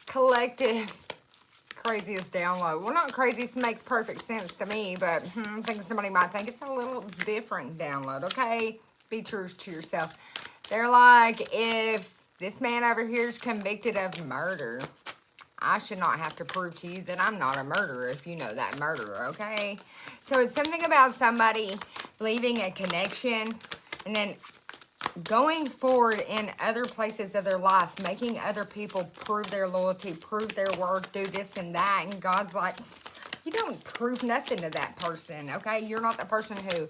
collective craziest download. Well, not craziest, makes perfect sense to me, but I think somebody might think it's a little different download, okay? Be true to yourself. They're like, if this man over here is convicted of murder, I should not have to prove to you that I'm not a murderer if you know that murderer, okay? So it's something about somebody leaving a connection and then going forward in other places of their life, making other people prove their loyalty, prove their worth, do this and that. And God's like, you don't prove nothing to that person, okay? You're not the person who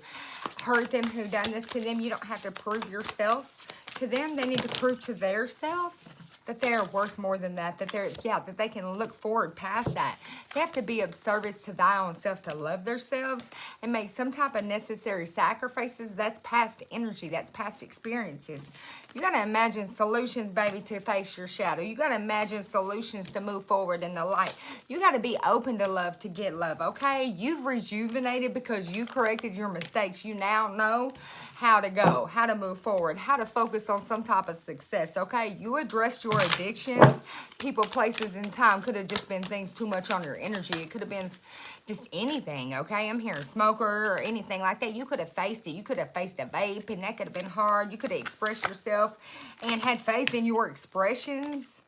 hurt them, who done this to them. You don't have to prove yourself to them. They need to prove to themselves that they are worth more than that, that that they can look forward past that. They have to be of service to thy own self, to love themselves and make some type of necessary sacrifices. That's past energy, that's past experiences. You got to imagine solutions, baby, to face your shadow. You got to imagine solutions to move forward in the light. You got to be open to love to get love, okay? You've rejuvenated because you corrected your mistakes. You now know how to go, how to move forward, how to focus on some type of success, okay? You addressed your addictions. People, places, and time could have just been things too much on your energy. It could have been just anything, okay? I'm hearing smoker or anything like that. You could have faced it. You could have faced a vape, and that could have been hard. You could have expressed yourself and had faith in your expressions.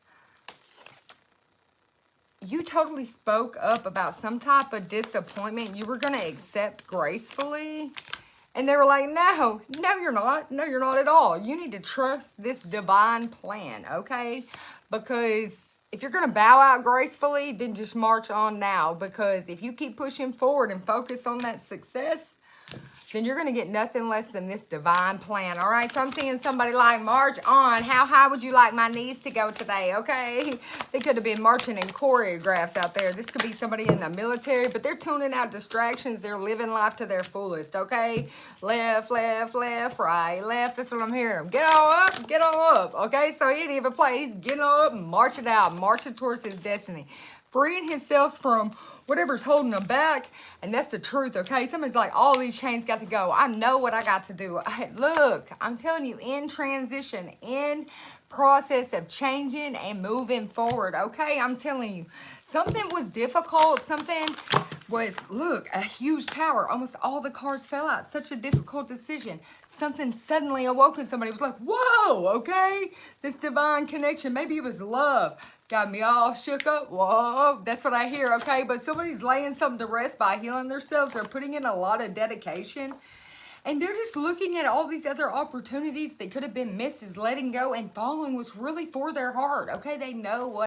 You totally spoke up about some type of disappointment you were going to accept gracefully. And they were like, no, you're not. No, you're not at all. You need to trust this divine plan, okay? Because if you're going to bow out gracefully, then just march on now. Because if you keep pushing forward and focus on that success, then you're going to get nothing less than this divine plan. All right, so I'm seeing somebody like, march on. How high would you like my knees to go today? Okay, they could have been marching in choreographs out there. This could be somebody in the military, but they're tuning out distractions. They're living life to their fullest, okay? Left, left, left, right, left. That's what I'm hearing. Get on up, okay? So he didn't even play. He's getting up, marching out, marching towards his destiny, freeing himself from whatever's holding him back. And that's the truth, okay? Somebody's like, all these chains got to go. I know what I got to do. Look, I'm telling you, in transition, in process of changing and moving forward, okay? I'm telling you, something was difficult. Something was, look, a huge tower. Almost all the cards fell out. Such a difficult decision. Something suddenly awoke in somebody. It was like, whoa, okay? This divine connection. Maybe it was love. Got me all shook up. Whoa, that's what I hear, okay? But somebody's laying something to rest by healing themselves. They're putting in a lot of dedication. And they're just looking at all these other opportunities that could have been missed, is letting go and following what's really for their heart, okay? They know what